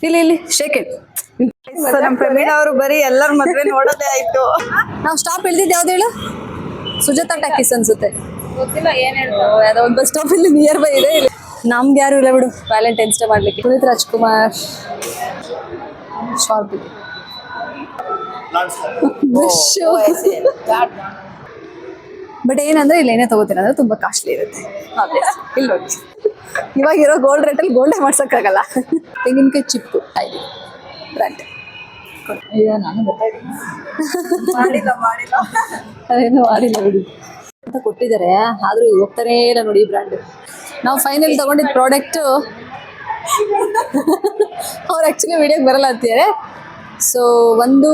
ಇಲ್ಲಿ ಇಲ್ಲಿ shake it. ನಮ್ಮ ಪ್ರವೀಣ್ ಅವರು ಬರೀ ಎಲ್ಲರ ಮದ್ವೆ ನೋಡೋದೇ ಆಯ್ತು. ನಾವು ಸ್ಟಾಪ್ ಇಳ್ದಿದ್ದು ಯಾವ್ದು ಹೇಳು? ಸುಜಾತ ಟಾಕೀಸ್ ಅನ್ಸುತ್ತೆ. ಗೊತ್ತಿಲ್ಲ ಏನ್ ಹೇಳ್ತಾರೆ. ಯಾವ್ದೋ ಒಂದು ಬಸ್ ಸ್ಟಾಪ್ ಇಲ್ಲಿ ನಿಯರ್ ಬೈ ಇದೆ. ಇಲ್ಲಿ ನಮ್ಗೆ ಯಾರು ಇಲ್ಲ ಬಿಡು ವ್ಯಾಲೆಂಟೈನ್ಸ್ ಡೇ ಮಾಡ್ಲಿಕ್ಕೆ. ಪುನೀತ್ ರಾಜ್ಕುಮಾರ್ ಶಾರ್ಪ್ ಇದೆ. ಬಟ್ ಏನಂದ್ರೆ ಇಲ್ಲಿ ಏನೇ ತಗೋತೀನಿ ಅಂದ್ರೆ ತುಂಬಾ ಕಾಸ್ಟ್ಲಿ ಇರುತ್ತೆ. ಇಲ್ಲಿ ನೋಡಿ ಇವಾಗ ಇರೋ ಗೋಲ್ಡ್ ರೇಟಲ್ಲಿ ಗೋಲ್ಡೇ ಮಾಡ್ಸೋಕ್ಕಾಗಲ್ಲ. ತೆಂಗಿನಕಾಯಿ ಚಿಪ್ಪು ಬ್ರ್ಯಾಂಡ್ ಅದೇನೋ ಮಾಡಿಲ್ಲ ಬಿಡಿ ಅಂತ ಕೊಟ್ಟಿದ್ದಾರೆ. ಆದ್ರೂ ಹೋಗ್ತಾನೇ ಇಲ್ಲ ನೋಡಿ ಈ ಬ್ರ್ಯಾಂಡ್. ನಾವು ಫೈನಲ್ ತಗೊಂಡಿದ್ದ ಪ್ರಾಡಕ್ಟು ಅವ್ರು ಆ್ಯಕ್ಚುಲಿ ವಿಡಿಯೋಗೆ ಬರಲ್ಲ ಅಂತಿದ್ದಾರೆ. ಸೊ ಒಂದು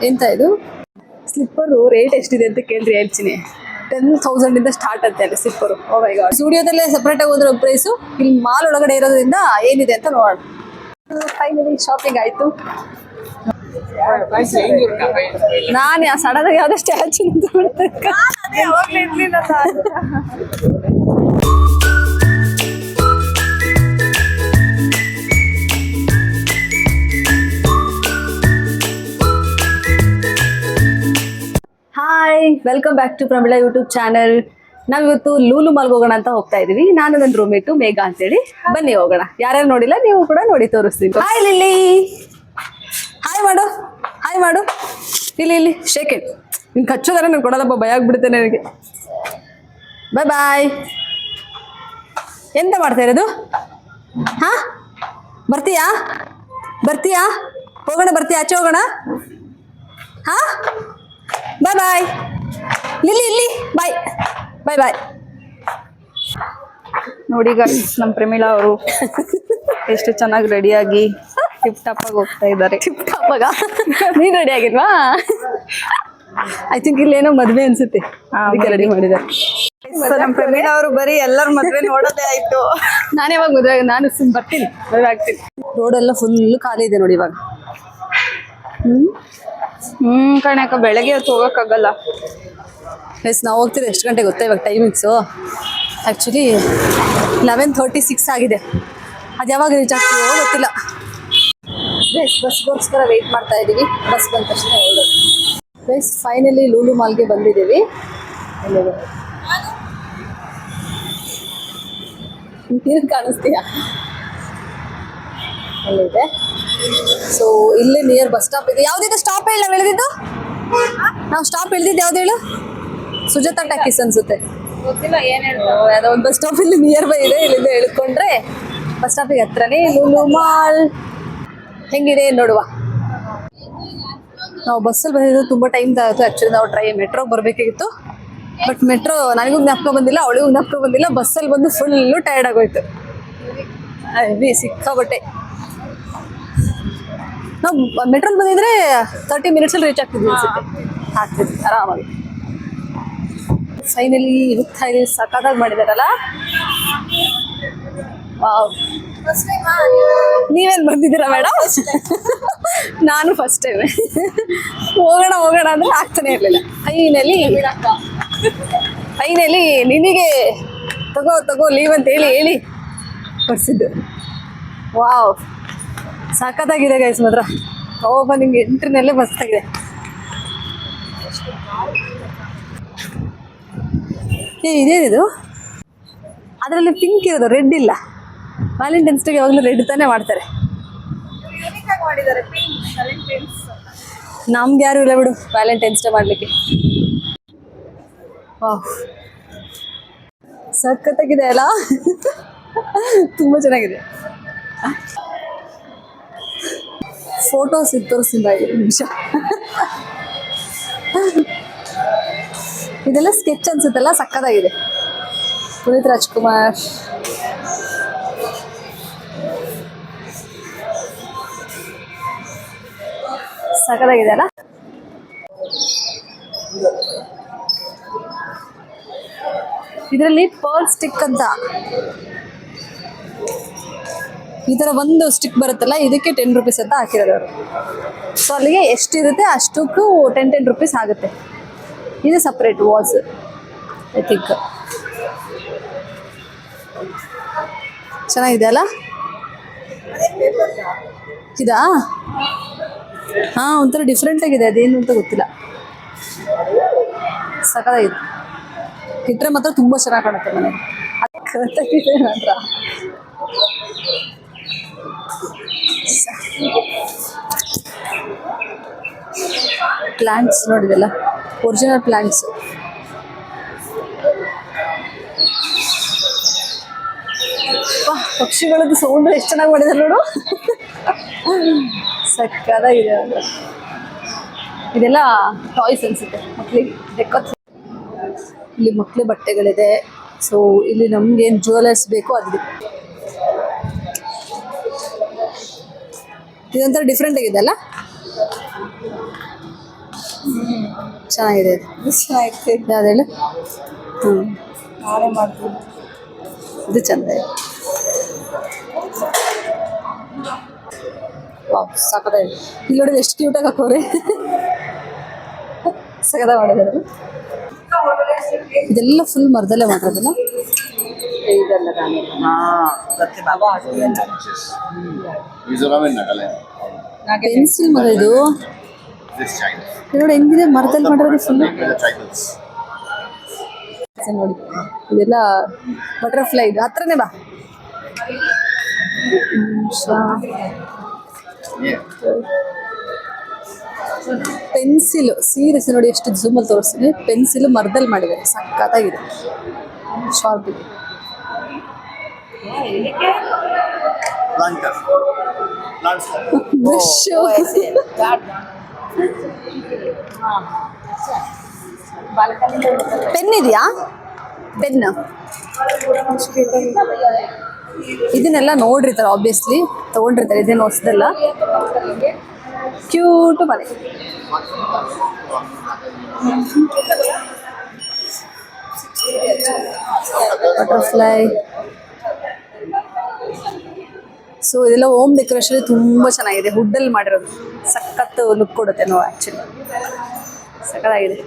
ಎಂತ ಇದು ಸ್ಲಿಪ್ಪರು ರೇಟ್ ಎಷ್ಟಿದೆ ಅಂತ ಕೇಳ್ರಿ ಹೇಳ್ತೀನಿ. 10,000 ಸ್ಟಾರ್ಟ್ ಅಂತೆ ಅಲ್ಲಿ ಸ್ಲಿಪ್ಪರು. ಓ ಮೈ ಗಾಡ್. ಸ್ಟುಡಿಯೋದಲ್ಲೇ ಸಪ್ರೇಟಾಗಿ ಹೋದ್ರೆ ಒಂದು ಪ್ರೈಸು, ಇಲ್ಲಿ ಮಾಲ್ ಒಳಗಡೆ ಇರೋದ್ರಿಂದ ಏನಿದೆ ಅಂತ ನೋಡೋಣ. ಫೈನಲಿ ಶಾಪಿಂಗ್ ಆಯಿತು. ನಾನು ಸಡನ್ ಆಗಿ ಯಾವುದೇ statue hi, welcome back to Pramila YouTube channel. ನಾವಿವತ್ತು ಲೂಲು ಮಾಲ್ಗೆ ಹೋಗೋಣ ಅಂತ ಹೋಗ್ತಾ ಇದೀವಿ. ನಾನು ನನ್ನ ರೂಮೇಟು ಮೇಘಾ ಅಂತೇಳಿ. ಬನ್ನಿ ಹೋಗೋಣ. ಯಾರ್ಯಾರು ನೋಡಿಲ್ಲ ನೀವು ಕೂಡ ನೋಡಿ ತೋರಿಸ್ತೀನಿ. ಹಾಯ್ ಲಿಲ್ಲಿ, ಹಾಯ್ ಮಾಡು, ಹಾಯ್ ಮಾಡು. ಇಲ್ಲಿ ಇಲ್ಲಿ ಶೇಕ್ ಇಟ್. ನಿನ್ಗೆ ಹಚ್ಚೋದಾರೆ ನಾನು ಕೊಡೋದಪ್ಪ, ಭಯ ಆಗ್ಬಿಡುತ್ತೆ ನನಗೆ. ಬಾಯ್ ಬಾಯ್. ಎಂತ ಮಾಡ್ತಾ ಇರೋದು? ಹಾ, ಬರ್ತೀಯಾ ಬರ್ತೀಯಾ? ಹೋಗೋಣ, ಬರ್ತೀಯಾ? ಆಚೆ ಹೋಗೋಣ. ಹಾ, ಬಾಯ್ ಬಾಯ್. ಲಿಲ್ಲಿ ಇಲ್ಲಿ ಬಾಯ್ ಬಾಯ್ ಬಾಯ್. ನೋಡಿ ಗೈಸ್, ನಮ್ಮ ಪ್ರಮೀಳಾ ಅವರು ಎಷ್ಟು ಚೆನ್ನಾಗಿ ರೆಡಿಯಾಗಿ ಟಿಪ್ ಟಾಪ್ ಆಗಿ ಹೋಗ್ತಾ ಇದ್ದಾರೆ. ಟಿಪ್ ಟಾಪ್ ಆಗ ನೀನ್ ರೆಡಿ ಆಗಿಲ್ವಾ? ಐ ಥಿಂಕ್ ಇಲ್ಲೇನೋ ಮದ್ವೆ ಅನ್ಸುತ್ತೆ, ಅದಕ್ಕೆ ರೆಡಿ ಮಾಡಿದ್ದಾರೆ. ನಮ್ಮ ಪ್ರಮೀಳಾ ಅವರು ಬರೀ ಎಲ್ಲರ ಮದ್ವೆ ನೋಡೋದೇ ಆಯ್ತು. ನಾನು ಯಾವಾಗ ಮದುವೆ? ನಾನು ಬರ್ತೀನಿ, ಮದುವೆ ಆಗ್ತೀನಿ. ರೋಡೆಲ್ಲ ಫುಲ್ ಖಾಲಿ ಇದೆ ನೋಡಿ ಇವಾಗ. ಕಣಕ್ಕ ಬೆಳಗ್ಗೆ ಹೊತ್ತು ಹೋಗೋಕ್ಕಾಗಲ್ಲ. ಎಸ್, ನಾವು ಹೋಗ್ತೀವಿ. ಎಷ್ಟು ಗಂಟೆಗೆ ಗೊತ್ತಾ ಇವಾಗ ಟೈಮಿಂಗ್ಸು? ಆ್ಯಕ್ಚುಲಿ 11:36 ಆಗಿದೆ. ಅದು ಯಾವಾಗ ರೀಚ್ ಆಗ್ತೀವೋ ಗೊತ್ತಿಲ್ಲ. ಬಸ್ಗೋಸ್ಕರ ವೆಯ್ಟ್ ಮಾಡ್ತಾ ಇದ್ದೀವಿ. ಬಸ್ ಬಂದ ತಕ್ಷಣ ಹೇಳೋದು. ಪ್ಲಸ್ ಫೈನಲಿ ಲೂಲು ಮಾಲ್ಗೆ ಬಂದಿದ್ದೀವಿ. ನೀರು ಕಾಣಿಸ್ತೀಯಾ? ಅಲ್ಲಿದೆ. ಸೊ ಇಲ್ಲಿ ನಿಯರ್ ಬಸ್ ಸ್ಟಾಪ್ ಇದೆ. ಯಾವ್ದಿದೆ ಸ್ಟಾಪ್ ಹೇಳಿ? ನಾವು ಇಳಿದಿದ್ದು, ನಾವು ಸ್ಟಾಪ್ ಇಳಿದಿದ್ದು ಯಾವ್ದು ಹೇಳು? ಸುಜಾತ ಟಾಕೀಸ್ ಅನ್ಸುತ್ತೆ. ಗೊತ್ತಿಲ್ಲ ಏನ್ ಹೇಳ್ತಾರೆ. ಯಾವ್ದೋ ಒಂದು ಬಸ್ ಸ್ಟಾಪ್ ಇಲ್ಲಿ ನಿಯರ್ ಬೈ ಇದೆ. ಇಲ್ಲಿಂದ ಇಳ್ಕೊಂಡ್ರೆ ಬಸ್ ಸ್ಟಾಪಿಗೆ ಹತ್ರನೇ ಲೂಲು ಮಾಲ್. ಹೆಂಗಿದೆ ನೋಡುವ. ನಾವು ಬಸ್ಸಲ್ಲಿ ಬಂದಿದ್ದು ತುಂಬ ಟೈಮ್ ಆಯಿತು. ಆ್ಯಕ್ಚುಲಿ ನಾವು ಮೆಟ್ರೋಗೆ ಬರಬೇಕಾಗಿತ್ತು. ಬಟ್ ಮೆಟ್ರೋ ನನಗೂ ಜ್ಞಾಪಕ ಬಂದಿಲ್ಲ, ಅವಳಿಗೂ ಜ್ಞಾಪಕ ಬಂದಿಲ್ಲ. ಬಸ್ಸಲ್ಲಿ ಬಂದು ಫುಲ್ಲು ಟಯರ್ಡ್ ಆಗೋಯ್ತು. ಹೆವಿ ಸಿಕ್ಕಾಬಟ್ಟೆ. ನಾವು ಮೆಟ್ರೋಲ್ಲಿ ಬಂದಿದ್ರೆ 30 ಮಿನಿಟ್ಸಲ್ಲಿ ರೀಚ್ ಆಗ್ತಿದ್ವಿ ಅನ್ಸುತ್ತೆ. ಆಗ್ತಿದ್ವಿ ಆರಾಮಾಗಿ. ಫೈನಲಿ ಹೋಗ್ತಾ ಇದೀವಿ. ಸಖತ್ತಾಗಿ ಮಾಡಿದಾರಲ್ಲ. ವಾವ್. ನೀವೇನು ಬಂದಿದ್ದೀರಾ ಮೇಡಮ್? ನಾನು ಫಸ್ಟ್ ಟೈಮ್. ಹೋಗೋಣ ಹೋಗೋಣ ಅಂದರೆ ಆಗ್ತಾನೆ ಇರಲಿಲ್ಲ. ಫೈನಲಿ ನಿನಗೆ ತಗೋ ಲೀವ್ ಅಂತ ಹೇಳಿ ಕೊಡಿಸಿದ್ದು. ವಾವ್, ಸಖತ್ತಾಗಿದೆ ಗೈಸ್ ಮಾತ್ರ. ನಿಂಗೆ ಎಂಟ್ರಿನಲ್ಲೇ ಮಸ್ತಾಗಿದೆ. ಇದೇನಿದು? ಅದರಲ್ಲಿ ಪಿಂಕ್ ಇರೋದು, ರೆಡ್ ಇಲ್ಲ. ವ್ಯಾಲೆಂಟೈನ್ಸ್ ಡೇಗೆ ಯಾವಾಗಲೂ ರೆಡ್ ತಾನೇ ಮಾಡ್ತಾರೆ. ನಮ್ಗೆ ಯಾರು ಇಲ್ಲ ಬಿಡು ವ್ಯಾಲೆಂಟೈನ್ಸ್ ಡೇ ಮಾಡಲಿಕ್ಕೆ. ಸಖತ್ತಾಗಿದೆ ಅಲ್ಲ? ತುಂಬ ಚೆನ್ನಾಗಿದೆ. ಫೋಟೋಸ್ ಇದು ತೋರಿಸ್ತೀನಿ ನಿಮಿಷ. ಇದೆಲ್ಲ ಸ್ಕೆಚ್ ಅನ್ಸುತ್ತಲ್ಲ, ಸಕ್ಕತ್ತಾಗಿದೆ. ಪುನೀತ್ ರಾಜ್ಕುಮಾರ್. ಸಕ್ಕತ್ತಾಗಿದೆ ಅಲ್ಲ? ಇದರಲ್ಲಿ ಪರ್ಲ್ ಸ್ಟಿಕ್ ಅಂತ ಈ ಥರ ಒಂದು ಸ್ಟಿಕ್ ಬರುತ್ತಲ್ಲ, ಇದಕ್ಕೆ 10 ರೂಪೀಸ್ ಅಂತ ಹಾಕಿರೋದು ಅವರು. ಸೊ ಅಲ್ಲಿಗೆ ಎಷ್ಟಿರುತ್ತೆ ಅಷ್ಟಕ್ಕೂ 10 ರೂಪೀಸ್ ಆಗುತ್ತೆ. ಇದು ಸಪ್ರೇಟ್ ವಾಸ್ ಐ ಥಿಂಕ್. ಚೆನ್ನಾಗಿದೆ ಅಲ್ಲ? ಇದಾ? ಹಾ, ಒಂಥರ ಡಿಫ್ರೆಂಟ್ ಆಗಿದೆ, ಅದೇನು ಅಂತ ಗೊತ್ತಿಲ್ಲ. ಸಕಲಾಗಿದೆ. ಇಟ್ಟರೆ ಮಾತ್ರ ತುಂಬಾ ಚೆನ್ನಾಗಿ ಕಾಣುತ್ತೆ ಮನೆ. ಅದಕ್ಕೆ ಮಾತ್ರ ಪ್ಲಾಂಟ್ಸ್ ನೋಡಿದೆಲ್ಲ, ಒರಿಜಿನಲ್ ಪ್ಲಾಂಟ್ಸ್. ಪಕ್ಷಿಗಳದ್ದು ಸೌಂಡ್ ಎಷ್ಟು ಚೆನ್ನಾಗಿ ಮಾಡಿದ್ದಾರೆ ನೋಡು. ಸಕ್ಕದಾಗಿದೆ ಅಂತ. ಇದೆಲ್ಲ ಟಾಯ್ಸ್ ಅನ್ಸುತ್ತೆ ಮಕ್ಳಿಗೆ, ಇಲ್ಲಿ ಮಕ್ಳ ಬಟ್ಟೆಗಳಿದೆ. ಸೊ ಇಲ್ಲಿ ನಮ್ಗೆ ಏನು ಜ್ಯುವೆಲರ್ಸ್ ಬೇಕೋ ಅದಿದೆ. ಇದೊಂಥರ ಡಿಫ್ರೆಂಟ್ ಆಗಿದೆ ಅಲ್ಲ, ಚೆನ್ನಾಗಿದೆ. ಚೆನ್ನಾಗಿತ್ತು. ಯಾವ್ದು ಹೇಳು? ನಾನೇ ಮಾಡ್ತೀನಿ. ಇದು ಚಂದ ಇದೆ. ವಾವ್, ಸಾಕದಾಗಿದೆ. ಇಲ್ಲಿ ನೋಡಿದ್ರೆ ಎಷ್ಟು ಕ್ಯೂಟಾಗಿ ಹಾಕೋರೆ. ಸಕದ ಮಾಡಿದ್ದಾರೆ. ಇದೆಲ್ಲ ಫುಲ್ ಮರದಲ್ಲೇ ಮಾಡಿರೋದಲ್ಲ. ಪೆನ್ಸಿಲ್ ಮರ ಇದು. ನೋಡಿ ಹೆಂಗಿದೆ, ಮರದಲ್ಲಿ ಮಾಡಿರೋದು ಫುಲ್. ನೋಡಿ ಇದೆಲ್ಲ ಬಟರ್ಫ್ಲೈ. ಇದು ಹತ್ರನೇ ಬಾ. ಪೆನ್ಸಿಲ್ ಸೀರಿಯಸ್ ನೋಡಿ, ಎಷ್ಟು ಝೂಮಲ್ಲಿ ತೋರಿಸ್ತೀನಿ. ಪೆನ್ಸಿಲ್ ಮರದಲ್ಲಿ ಮಾಡಿದ್ದಾರೆ, ಸಕ್ಕತ್ತಾಗಿದೆ. ಶಾರ್ಪ್ ಇದೆ. ಪೆನ್ ಇದೆಯಾ? ಪೆನ್ ಇದನ್ನೆಲ್ಲ ನೋಡಿರ್ತಾರೆ, ಆಬ್ವಿಯಸ್ಲಿ ತಗೊಂಡಿರ್ತಾರೆ. ಇದೇನು ಹೊಸದಲ್ಲ. ಕ್ಯೂಟ್ ಮನೆ. ಬಟರ್ಫ್ಲೈ. ಸೊ ಇದೆಲ್ಲ ಹೋಮ್ ಡೆಕೋರೇಷನ್ ತುಂಬ ಚೆನ್ನಾಗಿದೆ. ವುಡ್ಡಲ್ಲಿ ಮಾಡಿರೋದು ಸಖತ್ ಲುಕ್ ಕೊಡುತ್ತೆ. ನಾವು ಆ್ಯಕ್ಚುಲಿ ಸಖತ್ತಾಗಿದೆ.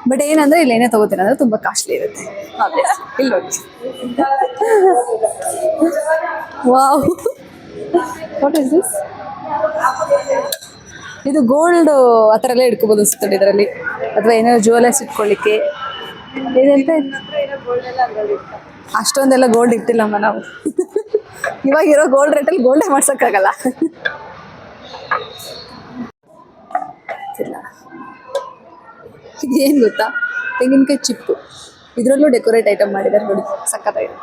ಬಟ್ ಏನಂದರೆ ಇಲ್ಲಿ ಏನೇ ತೊಗೋತೀನಿ ಅಂದರೆ ತುಂಬ ಕಾಸ್ಟ್ಲಿ ಇರುತ್ತೆ. ಇಲ್ಲಿ ನೋಡಿ, ವಾವ್, ವಾಟ್ ಇಸ್ ದಿಸ್? ಇದು ಗೋಲ್ಡ್ ಆ ಥರ ಎಲ್ಲ ಇಟ್ಕೋಬೋದು ಅನ್ಸುತ್ತೆ ಇದರಲ್ಲಿ, ಅಥವಾ ಏನಾದ್ರು ಜ್ಯುವೆಲರ್ಸ್ ಇಟ್ಕೊಳ್ಳಿಕ್ಕೆ. ಇದಂತ ಅಷ್ಟೊಂದೆಲ್ಲ ಗೋಲ್ಡ್ ಇಟ್ಟಿಲ್ಲಮ್ಮ ನಾವು. ಇವಾಗಿರೋ ಗೋಲ್ಡ್ ರೇಟಲ್ಲಿ ಗೋಲ್ಡೇ ಮಾಡ್ಸೋಕ್ಕಾಗಲ್ಲ. ಇದೇನು ಗೊತ್ತಾ? ತೆಂಗಿನಕಾಯಿ ಚಿಪ್ಪು. ಇದರಲ್ಲೂ ಡೆಕೋರೇಟ್ ಐಟಮ್ ಮಾಡಿದ್ದಾರೆ ನೋಡಿ, ಸಖತ್ತಾಗಿದೆ.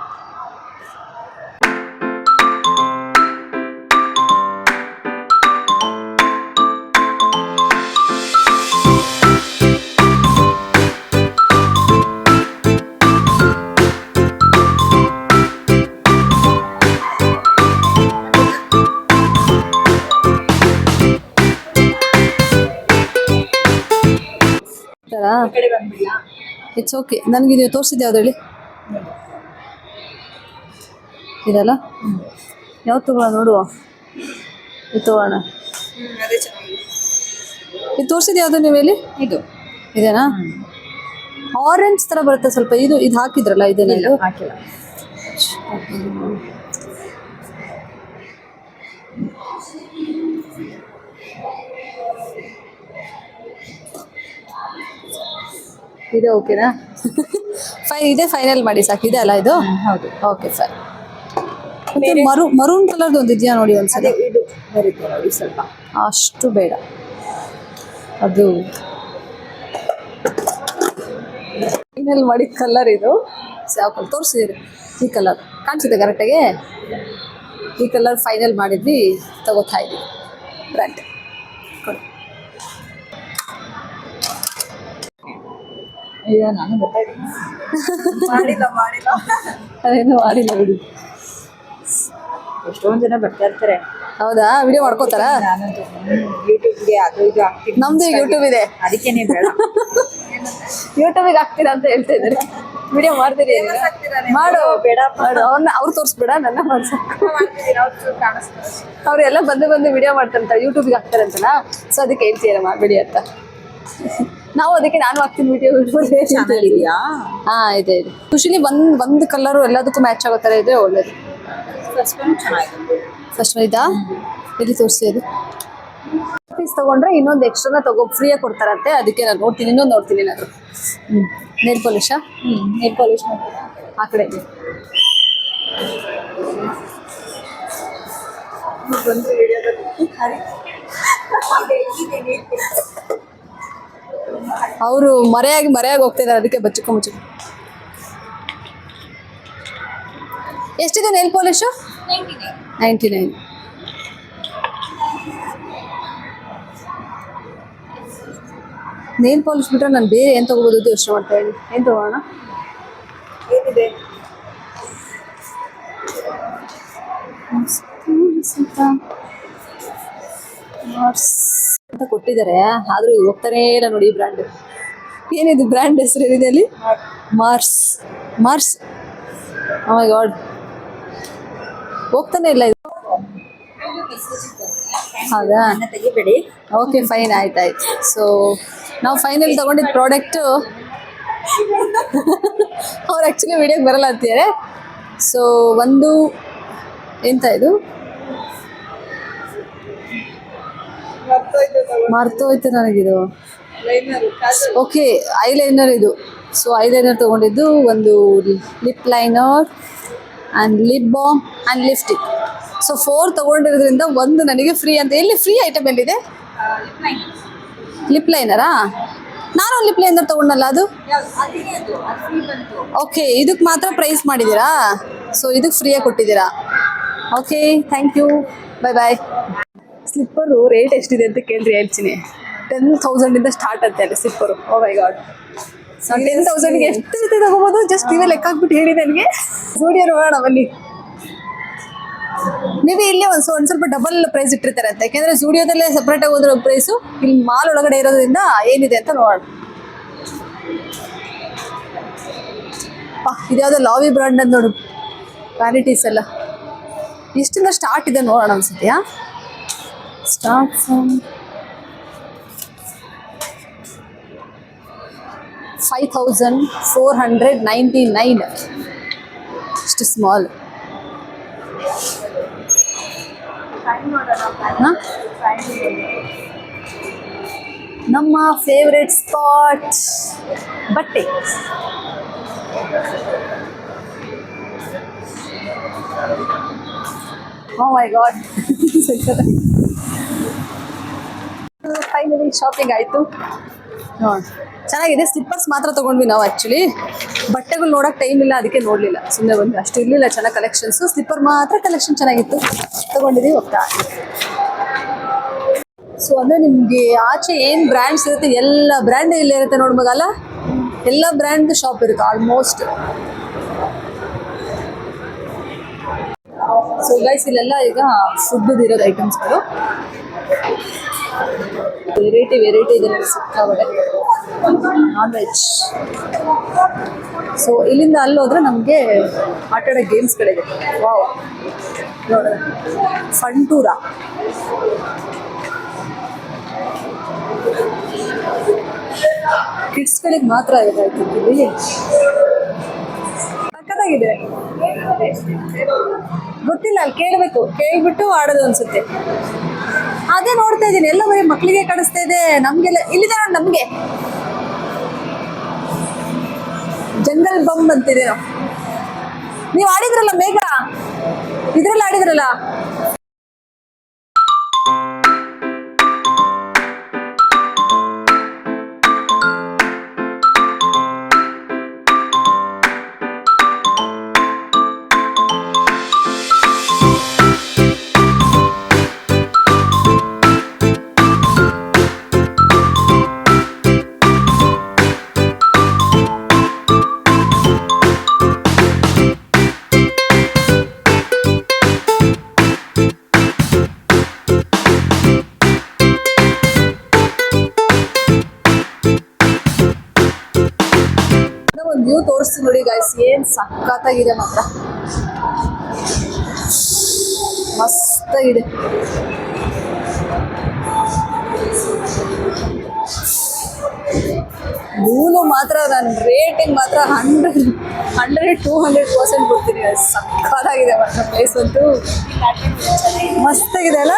It's okay. ನನಗೆ ನೀವು ತೋರಿಸಿದ್ದು ಯಾವ್ದು ಹೇಳಿ? ಇದಲ್ಲ, ಯಾವ್ದು ತಗೋಣ ನೋಡುವ. ಇದು ತಗೋಣ. ಇದು ತೋರಿಸಿದ್ದು ಯಾವುದು ನೀವು ಹೇಳಿ? ಇದು ಇದೇನಾ? ಆರೆಂಜ್ ಥರ ಬರುತ್ತೆ ಸ್ವಲ್ಪ. ಇದು ಹಾಕಿದ್ರಲ್ಲ, ಇದೇನಾ? ಇದು ಹಾಕಿಲ್ಲ. ಇದೆ ಓಕೆನಾ? ಇದೇ ಫೈನಲ್ ಮಾಡಿ ಸಾಕು. ಇದೆ ಅಲ್ಲ ಇದು? ಹೌದು. Okay fine. ಮತ್ತೆ ಮರೂನ್ ಕಲರ್ದು ಒಂದು ಇದೆಯಾ ನೋಡಿ ಒಂದ್ಸಲ. ಇದು ಬರುತ್ತೆ ನೋಡಿ ಸ್ವಲ್ಪ. ಅಷ್ಟು ಬೇಡ. ಅದು ಫೈನಲ್ ಮಾಡಿ ಕಲರ್. ಇದು ಯಾವ ಕಲರ್ ತೋರಿಸಿದ್ರಿ? ಈ ಕಲರ್ ಕಾಣಿಸುತ್ತೆ ಕರೆಕ್ಟಾಗಿ. ಈ ಕಲರ್ ಫೈನಲ್ ಮಾಡಿದ್ವಿ, ತಗೋತಾ ಇದ್ವಿ. ಬ್ರ್ಯಾಂಡ್ ಕೊಡಿ. ನಾನು ಮಾಡಿಲ್ಲ ಅದೇನು ಮಾಡಿಲ್ಲ ಬಿಡಿ. ಎಷ್ಟೊಂದು ಜನ ಬರ್ತಾ ಇರ್ತಾರೆ. ಹೌದಾ? ವಿಡಿಯೋ ಮಾಡ್ಕೋತಾರ? ನಾನಂತೂ ಯೂಟ್ಯೂಬ್ಗೆ ಅದು ಇದು ಹಾಕ್ತೀನಿ. ನಮ್ದು ಯೂಟ್ಯೂಬ್ ಇದೆ, ಅದಕ್ಕೆ ನೀವು ಬೇಡ. ಯೂಟ್ಯೂಬಿಗೆ ಹಾಕ್ತೀರಾ ಅಂತ ಹೇಳ್ತಾ ಇದ್ದಾರೆ. ವಿಡಿಯೋ ಮಾಡ್ತೀರಿ? ಮಾಡು, ಬೇಡ ಮಾಡು. ಅವ್ರು ತೋರಿಸ್ಬೇಡ, ನನ್ನ ಮಾಡ್ಸಕ್ಕೆ. ಅವರೆಲ್ಲ ಬಂದು ವಿಡಿಯೋ ಮಾಡ್ತಾರಂತ, ಯೂಟ್ಯೂಬಿಗೆ ಹಾಕ್ತಾರಂತನಾ. ಸೊ ಅದಕ್ಕೆ ಹೇಳ್ತೀರ ಮಾಡಬೇಡಿ ಅಂತ. ನಾವು ಅದಕ್ಕೆ ನಾನು ಹಾಕ್ತೀನಿ ವಿಡಿಯೋ. ಇದೆಯಾ? ಹಾಂ ಇದೆ. ಖುಷಿಲಿ ಒಂದು ಕಲರು ಎಲ್ಲದಕ್ಕೂ ಮ್ಯಾಚ್ ಆಗೋ ಥರ ಇದ್ರೆ ಒಳ್ಳೇದು. ಫಸ್ಟ್ ಇದಾ ಇಲ್ಲಿ ತೋರಿಸಿ ಅದು ಪೀಸ್ ತಗೊಂಡ್ರೆ ಇನ್ನೊಂದು ಎಕ್ಸ್ಟ್ರಾನ ಫ್ರೀಯಾಗಿ ಕೊಡ್ತಾರಂತೆ. ಅದಕ್ಕೆ ನಾನು ನೋಡ್ತೀನಿ, ಇನ್ನೊಂದು ನೋಡ್ತೀನಿ ನಾನು. ನೇಲ್ ಪಾಲಿಶಾ? ನೇಲ್ ಪಾಲಿಶ್ ಆ ಕಡೆ ಅವರು ಮರೆಯಾಗಿ ಹೋಗ್ತಿದ್ದಾರೆ, ಅದಕ್ಕೆ ಬಚ್ಚಕ ಮುಚ್ಚಕ. ಎಷ್ಟಿದೆ ನೇಲ್ ಪಾಲಿಶು? 99. ನೇಲ್ ಪಾಲಿಶ್ ಬಿಟ್ರೆ ನಾನು ಬೇರೆ ಏನು ತಗೋಬೋದು ಯೋಚನೆ ಮಾಡ್ತಾ ಇದ್ದೀನಿ. ಏನು ತಗೋಣ? ಏನಿದೆ? ಅಂತ ಕೊಟ್ಟಿದ್ದಾರೆ, ಆದರೂ ಇದು ಹೋಗ್ತಾನೇ ಇಲ್ಲ ನೋಡಿ. ಈ ಬ್ರ್ಯಾಂಡ್ ಏನಿದು? ಬ್ರ್ಯಾಂಡ್ ಹೆಸರು ಏನಿದೆ ಅಲ್ಲಿ? ಮಾರ್ಸ್. ಓ ಮೈ ಗಾಡ್, ಹೋಗ್ತಾನೆ ಇಲ್ಲ ಇದು. ಹೌದಾ? ತೆಗಿಬೇಡಿ. ಓಕೆ ಫೈನ್, ಆಯ್ತಾಯ್ತು. ಸೊ ನಾವು ಫೈನಲ್ ತಗೊಂಡಿದ್ದ ಪ್ರಾಡಕ್ಟು ಅವ್ರು ಆ್ಯಕ್ಚುಲಿ ವಿಡಿಯೋಗೆ ಬರಲ್ಲ ಅಂತಿದ್ದಾರೆ. ಸೊ ಒಂದು ಎಂತ ಇದು ಮರ್ತೋಯ್ತು ನನಗಿದು. ಓಕೆ, ಐಲೈನರ್ ಇದು. ಸೊ ಐಲೈನರ್ ತೊಗೊಂಡಿದ್ದು, ಒಂದು lip liner and lip balm and lipstick. So 4 ತೊಗೊಂಡಿರೋದ್ರಿಂದ ಒಂದು ನನಗೆ ಫ್ರೀ ಅಂತ. ಎಲ್ಲಿ ಫ್ರೀ ಐಟಮ್ ಎಲ್ಲಿದೆ? ಲಿಪ್ ಲೈನರಾ? ನಾನು ಲಿಪ್ ಲೈನರ್ ತೊಗೊಂಡಲ್ಲ ಅದು. ಓಕೆ, ಇದಕ್ಕೆ ಮಾತ್ರ ಪ್ರೈಸ್ ಮಾಡಿದ್ದೀರಾ? ಸೊ ಇದಕ್ಕೆ ಫ್ರೀಯಾಗಿ ಕೊಟ್ಟಿದ್ದೀರಾ? Okay, thank you, bye. Slipper rate ಎಷ್ಟಿದೆ ಅಂತ ಕೇಳ್ರಿ ಹೇಳ್ತೀನಿ. 10,000 ಸ್ಟಾರ್ಟ್ ಅಂತೆ ಅಲ್ಲಿ ಸ್ಲಿಪ್ಪರು. ಓ ಮೈ ಗಾಡ್, 10,000ಗೆ ಎಷ್ಟು ಜೊತೆ ತಗೋಬೋದು? ಜಸ್ಟ್ ನೀವೇ ಲೆಕ್ಕ ಹಾಕ್ಬಿಟ್ಟು ಹೇಳಿ ನನಗೆ. ಜೂಡಿಯೋ ನೋಡೋಣ ಬನ್ನಿ. ನೀವೇ ಇಲ್ಲೇ ಒಂದು ಸ್ವಲ್ಪ ಡಬಲ್ ಪ್ರೈಸ್ ಇಟ್ಟಿರ್ತಾರೆ ಅಂತ, ಯಾಕೆಂದರೆ ಜೂಡಿಯೋದಲ್ಲೇ ಸಪ್ರೇಟಾಗಿ ಹೋದ್ರೆ ಪ್ರೈಸು, ಇಲ್ಲಿ ಮಾಲ್ ಒಳಗಡೆ ಇರೋದ್ರಿಂದ ಏನಿದೆ ಅಂತ ನೋಡೋಣ. ಇದ್ಯಾವುದೋ ಲಾವಿ ಬ್ರ್ಯಾಂಡ್ ಅಂತ ನೋಡು, ವ್ಯಾನಿಟೀಸ್ ಎಲ್ಲ ಎಷ್ಟಿಂದ ಸ್ಟಾರ್ಟ್ ಇದೆ ನೋಡೋಣ ಅನ್ಸುತ್ತೆಯಾ? Start from 5,499. ಇಷ್ಟು ಸ್ಮಾಲ್. ನಮ್ಮ ಫೇವ್ರೆಟ್ ಸ್ಪಾಟ್ ಬಟ್ಟೆ. ಓ ಮೈ ಗಾಡ್, ಫೈನಲಿ ಶಾಪಿಂಗ್ ಆಯಿತು. ನೋಡಿ ಚೆನ್ನಾಗಿದೆ. ಸ್ಲಿಪ್ಪರ್ಸ್ ಮಾತ್ರ ತೊಗೊಂಡ್ವಿ ನಾವು. ಆ್ಯಕ್ಚುಲಿ ಬಟ್ಟೆಗಳು ನೋಡೋಕೆ ಟೈಮ್ ಇಲ್ಲ, ಅದಕ್ಕೆ ನೋಡಲಿಲ್ಲ, ಸುಮ್ಮನೆ ಬಂದ್ವಿ. ಅಷ್ಟು ಇರಲಿಲ್ಲ ಚೆನ್ನಾಗಿ ಕಲೆಕ್ಷನ್ಸು. ಸ್ಲಿಪ್ಪರ್ ಮಾತ್ರ ಕಲೆಕ್ಷನ್ ಚೆನ್ನಾಗಿತ್ತು, ತೊಗೊಂಡಿದ್ದೀವಿ. ಹೋಗ್ತಾ ಸೊ ಅಂದರೆ ನಿಮಗೆ ಆಚೆ ಏನು ಬ್ರ್ಯಾಂಡ್ಸ್ ಇರುತ್ತೆ, ಎಲ್ಲ ಬ್ರ್ಯಾಂಡ್ ಇಲ್ಲೇ ಇರುತ್ತೆ ನೋಡ್ಬೇಕಲ್ಲ. ಎಲ್ಲ ಬ್ರ್ಯಾಂಡ್ ಶಾಪ್ ಇರುತ್ತೆ ಆಲ್ಮೋಸ್ಟ್. ಸೊ ಗೈಸ್, ಇಲ್ಲೆಲ್ಲ ಈಗ ಫುಡ್ ಇರೋದು ಐಟಮ್ಸ್ಗಳು ವೆರೈಟಿ ಇದೆ ನನಗೆ ಸಿಕ್ಕಾಬಟ್ಟೆ. Non veg. ಸೊ ಇಲ್ಲಿಂದ ಅಲ್ಲಿ ಹೋದ್ರೆ ನಮಗೆ ಆಟ ಆಡೋ ಗೇಮ್ಸ್ಗಳಿದೆ. ವಾವ್, ನೋಡೋಣ. ಫಂಟೂರಾ, ಕಿಡ್ಸ್ಗಳಿಗೆ ಮಾತ್ರ ಇದೆ ಇಲ್ಲಿ. ಸಕ್ಕತ್ತಾಗಿದೆ. ಗೊತ್ತಿಲ್ಲ, ಅಲ್ಲಿ ಕೇಳಬೇಕು, ಕೇಳ್ಬಿಟ್ಟು ಆಡೋದು ಅನ್ಸುತ್ತೆ. ಅದೇ ನೋಡ್ತಾ ಇದ್ದೀನಿ, ಎಲ್ಲ ಬರೀ ಮಕ್ಕಳಿಗೆ ಕಾಣಿಸ್ತಾ ಇದೆ. ನಮಗೆಲ್ಲ ಇಲ್ಲಿದೆ ನೋಡಿ, ನಮಗೆ ಜಂಗಲ್ ಬಮ್ ಅಂತಿದೆ. ನೀವು ಆಡಿದ್ರಲ್ಲ ಮೇಘ, ಇದ್ರಲ್ಲಿ ಆಡಿದ್ರಲ್ಲ. ಒಂದು ವ್ಯೂ ತೋರಿಸ್ತೀನಿ ನೋಡಿ ಗೈಸ್, ಏನು ಸಖತ್ತಾಗಿದೆ ಮಾತ್ರ, ಮಸ್ತಾಗಿದೆ. ಲೂಲು ಮಾತ್ರ ನನ್ನ ರೇಟಿಂಗ್ ಮಾತ್ರ 100-200% ಕೊಡ್ತೀನಿ. ಸಕ್ಕತ್ತಾಗಿದೆ ಮಾತ್ರ ಪ್ಲೇಸ್ ಅಂತೂ ಮಸ್ತಾಗಿದೆ ಅಲ್ಲ.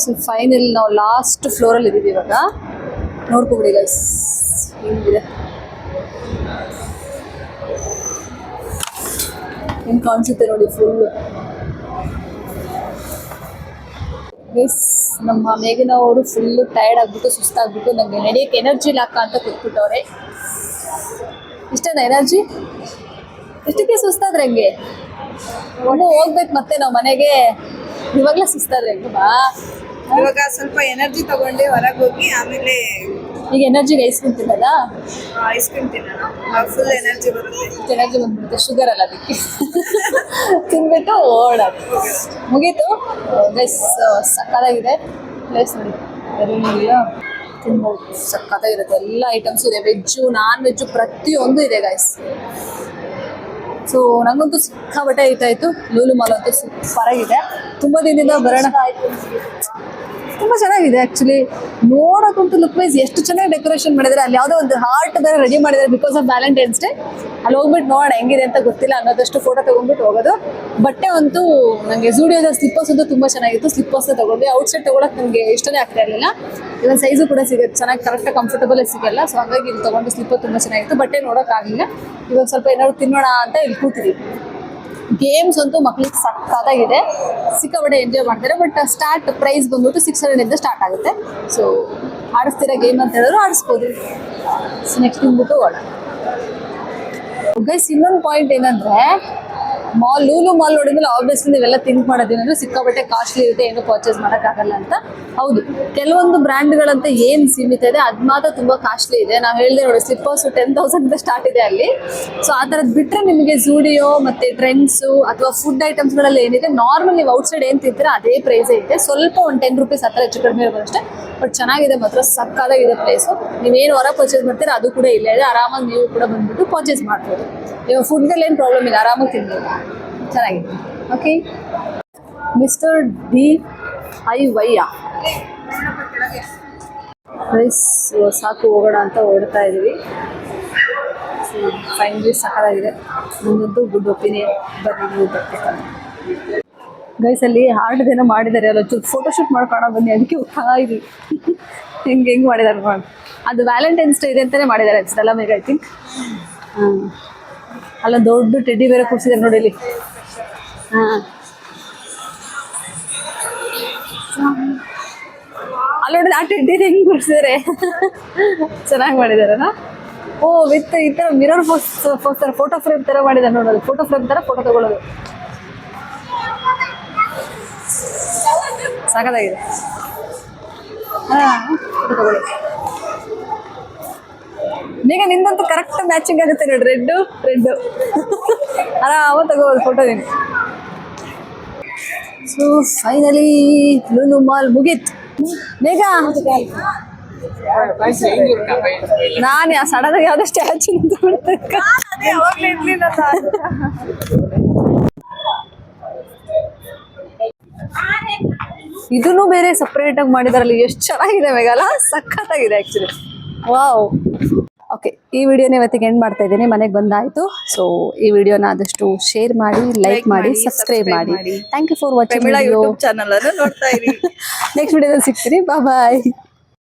ಸೊ ಫೈನಲ್ ನಾವು ಲಾಸ್ಟ್ ಫ್ಲೋರಲ್ಲಿ ಇದ್ದೀವಿ ಇವಾಗ. ನೋಡ್ಕೊಬಿಡಿ ಗೈಸ್ ಹೆಂಗಿದೆ, ಹೆಂಗೆ ಕಾಣಿಸುತ್ತೆ ನೋಡಿ ಫುಲ್. ಗೈಸ್ ನಮ್ಮ ಮೇಘನ ಅವರು ಫುಲ್ಲು ಟಯರ್ಡ್ ಆಗ್ಬಿಟ್ಟು ಸುಸ್ತಾಗ್ಬಿಟ್ಟು ನನಗೆ ನಡೆಯೋಕ್ಕೆ ಎನರ್ಜಿ ಲಾಕ ಅಂತ ಕೊಟ್ಬಿಟ್ಟವ್ರೆ. ಇಷ್ಟೇನಾ ಎನರ್ಜಿ? ಇಷ್ಟಕ್ಕೆ ಸುಸ್ತಾದ್ರೆ ಹೆಂಗೆ? ಒಮ್ಮೆ ಹೋಗ್ಬೇಕು ಮತ್ತೆ ನಾವು ಮನೆಗೆ. ಇವಾಗಲೇ ಸುಸ್ತಾದ್ರೆ ಹೆಂಗೆ ಬಾ. ಇವಾಗ ಸ್ವಲ್ಪ ಎನರ್ಜಿ ತಗೊಂಡು ಹೊರಗೆ ಹೋಗಿ ಆಮೇಲೆ ಈಗ ಎನರ್ಜಿಗೆ ಐಸ್ ಕ್ರೀಮ್ ತಿನ್ನೋದಾ? ಐಸ್ ಕ್ರೀಮ್ ತಿನ್ನೋಣ, ಫುಲ್ ಎನರ್ಜಿ ಬರುತ್ತೆ. ಎನರ್ಜಿ ಬಂದ್ಬಿಡುತ್ತೆ, ಶುಗರ್ ಅಲ್ಲ ಅದಕ್ಕೆ. ತಿನ್ಬಿಟ್ಟು ಓಡೋದು ಮುಗೀತು. ಗೈಸ್ ಸಕ್ಕತ್ತಾಗಿದೆ ಪ್ಲೇಸ್ ನೋಡಿ, ಎಲ್ಲ ತಿನ್ಬೋದು, ಸಕ್ಕತ್ತಾಗಿರುತ್ತೆ. ಎಲ್ಲ ಐಟಮ್ಸ್ ಇದೆ, ವೆಜ್ಜು ನಾನ್ ವೆಜ್ಜು ಪ್ರತಿಯೊಂದು ಇದೆ ಗೈಸ್. ಸೊ ನಂಗಂತೂ ಸಿಕ್ಕಾಬಟ್ಟೆ ಇತ್ತಾಯಿತು. ಲೂಲು ಮಾಲ್ ಅಂತೂ ಸೂಪರ್ ಆಗಿದೆ. ತುಂಬ ದಿನದಿಂದ ಬರೋಣ, ತುಂಬ ಚೆನ್ನಾಗಿದೆ ಆ್ಯಕ್ಚುಲಿ. ನೋಡೋಕ್ಕಂತೂ ಲುಕ್ ವೈಸ್ ಎಷ್ಟು ಚೆನ್ನಾಗಿ ಡೆಕೋರೇಷನ್ ಮಾಡಿದ್ದಾರೆ. ಅಲ್ಲಿ ಯಾವುದೋ ಒಂದು ಹಾರ್ಟ್ ಬೇರೆ ರೆಡಿ ಮಾಡಿದ್ದಾರೆ ಬಿಕಾಸ್ ಆಫ್ ವ್ಯಾಲೆಂಟೈನ್ಸ್ ಡೇ. ಅಲ್ಲಿ ಹೋಗ್ಬಿಟ್ಟು ನೋಡೋಣ ಹೆಂಗಿದೆ ಅಂತ ಗೊತ್ತಿಲ್ಲ ಅನ್ನೋದಷ್ಟು ಫೋಟೋ ತೊಗೊಂಡ್ಬಿಟ್ಟು ಹೋಗೋದು. ಬಟ್ಟೆ ಅಂತೂ ನನಗೆ ಝೂಡಿಯೋದ ಸ್ಲಿಪ್ಪರ್ಸ್ ಅಂತೂ ತುಂಬ ಚೆನ್ನಾಗಿತ್ತು. ಸ್ಲಿಪ್ಪರ್ಸ್ನ ತೊಗೊಂಡ್ವಿ. ಔಟ್ಸೈಡ್ ತೊಗೊಳಕ್ಕೆ ನನಗೆ ಇಷ್ಟನೇ ಆಗ್ತಾ ಇರಲಿಲ್ಲ. ಇವನ್ ಸೈಜು ಕೂಡ ಸಿಗುತ್ತೆ ಚೆನ್ನಾಗಿ, ಕರೆಕ್ಟಾಗಿ ಕಂಫರ್ಟಬಲ್ ಸಿಗಲ್ಲ. ಸೊ ಹಾಗಾಗಿ ಇಲ್ಲಿ ತೊಗೊಂಡು ಸ್ಲಿಪ್ಪರ್ ತುಂಬ ಚೆನ್ನಾಗಿತ್ತು. ಬಟ್ಟೆ ನೋಡೋಕ್ಕಾಗಲಿಲ್ಲ. ಇವಾಗ ಸ್ವಲ್ಪ ಏನಾದ್ರು ತಿನ್ನೋಣ ಅಂತ ಇಲ್ಲಿ ಕೂತಿದ್ದೀವಿ. ಗೇಮ್ಸ್ ಅಂತೂ ಮಕ್ಳಿಗೆ ಸಕ್ಕತ್ತಾಗಿದೆ, ಸಿಕ್ಕಾಪಟ್ಟೆ ಎಂಜಾಯ್ ಮಾಡ್ತಾರೆ. ಬಟ್ ಸ್ಟಾರ್ಟ್ ಪ್ರೈಸ್ ಬಂದ್ಬಿಟ್ಟು 600 ಇಂದ ಸ್ಟಾರ್ಟ್ ಆಗುತ್ತೆ. ಸೊ ಆಡಿಸ್ತಿರೋ ಗೇಮ್ ಅಂತ ಹೇಳಿದ್ರು ಆಡಿಸ್ಬೋದು. ಸೊ ನೆಕ್ಸ್ಟ್ ತಿಂದ್ಬಿಟ್ಟು ಓಡ. ಗೈಸ್ ಇನ್ನೊಂದು ಪಾಯಿಂಟ್ ಏನಂದರೆ, ಲೂಲು ಮಾಲ್ ನೋಡಿದ್ಮೇಲೆ ಆಬ್ವಿಯಸ್ಲಿ ನೀವೆಲ್ಲ ಥಿಂಕ್ ಮಾಡೋದೇನಂದ್ರೆ ಸಿಕ್ಕಾಪಟ್ಟೆ ಕಾಸ್ಟ್ಲಿ ಇರುತ್ತೆ, ಏನು ಪರ್ಚೇಸ್ ಮಾಡೋಕ್ಕಾಗಲ್ಲ ಅಂತ. ಹೌದು, ಕೆಲವೊಂದು ಬ್ರ್ಯಾಂಡ್ಗಳಂತ ಏನು ಸೀಮಿತ ಇದೆ ಅದು ಮಾತ್ರ ತುಂಬ ಕಾಸ್ಟ್ಲಿ ಇದೆ. ನಾವು ಹೇಳಿದೆ ನೋಡಿ, ಸ್ಲಿಪ್ಪರ್ಸು 10,000 ಸ್ಟಾರ್ಟ್ ಇದೆ ಅಲ್ಲಿ. ಸೊ ಆ ಥರದ್ದು ಬಿಟ್ಟರೆ ನಿಮಗೆ ಝೂಡಿಯೋ ಮತ್ತು ಟ್ರೆಂಡ್ಸು ಅಥವಾ ಫುಡ್ ಐಟಮ್ಸ್ಗಳಲ್ಲಿ ಏನಿದೆ, ನಾರ್ಮಲ್ ನೀವು ಔಟ್ಸೈಡ್ ಏನು ತಿಂತೀರ ಅದೇ ಪ್ರೈಸೇ ಇದೆ. ಸ್ವಲ್ಪ ಒಂದು 10 ರೂಪೀಸ್ ಆ ಥರ ಹೆಚ್ಚು ಕಡಿಮೆ ಇರೋದಷ್ಟೇ. ಬಟ್ ಚೆನ್ನಾಗಿದೆ ಮಾತ್ರ, ಸಕ್ಕತ್ತಾಗಿದೆ ಪ್ಲೇಸು. ನೀವೇನು ಹೊರ ಪರ್ಚೇಸ್ ಮಾಡ್ತೀರ ಅದು ಕೂಡ ಇಲ್ಲೇ ಇದೆ. ಆರಾಮಾಗಿ ನೀವು ಕೂಡ ಬಂದುಬಿಟ್ಟು ಪರ್ಚೇಸ್ ಮಾಡ್ಬೋದು. ಇವಾಗ ಫುಡ್ದಲ್ಲಿ ಏನು ಪ್ರಾಬ್ಲಮ್ ಇಲ್ಲ, ಆರಾಮಾಗಿ ತಿನ್ಬೋದು, ಚೆನ್ನಾಗಿದೆ. ಓಕೆ, ಮಿಸ್ಟರ್ DIY ರೈಸ್ ಸಾಕು ಹೋಗೋಣ ಅಂತ ಹೊರಡ್ತಾ ಇದ್ದೀವಿ. ಫೈನಲಿ ಸಕ್ಕತ್ತಾಗಿದೆ. ನನ್ನದು ಗುಡ್ ಒಪಿನಿಯನ್. ಬನ್ನಿ ನೀವು ಬರ್ಬೇಕಂತ. ಗೈಸಲ್ಲಿ ಹಾರ್ಡ್ದೇನೋ ಮಾಡಿದ್ದಾರೆ, ಅಲ್ಲ ಚೂರು ಫೋಟೋಶೂಟ್ ಮಾಡ್ಕೊಳ್ಳೋ ಬನ್ನಿ, ಅದಕ್ಕೆ ಹೋಗ್ತಾ ಇದ್ವಿ. ಹೆಂಗೆ ಮಾಡಿದ್ದಾರೆ ನೋಡಿ. ಅದು ವ್ಯಾಲೆಂಟೈನ್ಸ್ ಡೇ ಇದೆ ಅಂತಲೇ ಮಾಡಿದ್ದಾರೆ ಅನ್ಸುತ್ತಲ್ಲ ಮೇಗ, ಐ ಥಿಂಕ್. ಅಲ್ಲ ದೊಡ್ಡ ಟೆಡ್ಡಿ ಬೇರೆ ಕೂರಿಸಿದ್ದಾರೆ ನೋಡಿ ಇಲ್ಲಿ. ಅಲ್ಲಿ ನೋಡಿ ಆ ಟೆಡ್ಡಿನ ಹೆಂಗೆ ಕೂರಿಸಿದ್ದಾರೆ, ಚೆನ್ನಾಗಿ ಮಾಡಿದಾರಲ್ಲ. ಓ ವಿತ್ ಈ ಥರ ಮಿರರ್ ಥರ ಫೋಟೋ ಫ್ರೇಮ್ ಥರ ಮಾಡಿದ್ದಾರೆ ನೋಡೋದು. ಫೋಟೋ ಫ್ರೇಮ್ ಥರ ಫೋಟೋ ತಗೊಳ್ಳೋದು ಸಾಕಾಗಿದೆ. ತಗೊಳ್ಳಿ ಈಗ ನಿಂದಂತೂ ಕರೆಕ್ಟ್ ಮ್ಯಾಚಿಂಗ್ ಆಗುತ್ತೆ ನೋಡಿ, ರೆಡ್ಡು ಆರಾಮ ತಗೋಬೋದು ಫೋಟೋ ನೀನು. ಸೊ ಫೈನಲಿ ಲೂಲು ಮಾಲ್ ಮುಗೀತು. ಬೇಗ ನಾನು ಸಡನ್ ಯಾವ್ದೋ ಸ್ಟ್ಯಾಚು ಇದನ್ನು ಬೇರೆ ಸಪ್ರೇಟ್ ಆಗಿ ಮಾಡಿದಾರಲ್ಲ, ಎಷ್ಟು ಚೆನ್ನಾಗಿದೆ ಮೇಘಾಲ, ಸಖತ್ತಾಗಿದೆ ಆಕ್ಚುಲಿ. ವಾವ್. ಓಕೆ, ಈ ವಿಡಿಯೋನ ಇವತ್ತಿಗೆ ಎಂಡ್ ಮಾಡ್ತಾ ಇದ್ದೀನಿ. ಮನೆಗೆ ಬಂದಾಯ್ತು. ಸೊ ಈ ವಿಡಿಯೋನ ಆದಷ್ಟು ಶೇರ್ ಮಾಡಿ, ಲೈಕ್ ಮಾಡಿ, ಸಬ್ಸ್ಕ್ರೈಬ್ ಮಾಡಿ. Thank you for watching. YouTube channel ಅನ್ನು ನೋಡ್ತಾ ಇರಿ. ನೆಕ್ಸ್ಟ್ ವಿಡಿಯೋದಲ್ಲಿ ಸಿಗ್ತೀನಿ. ಬಾಯ್.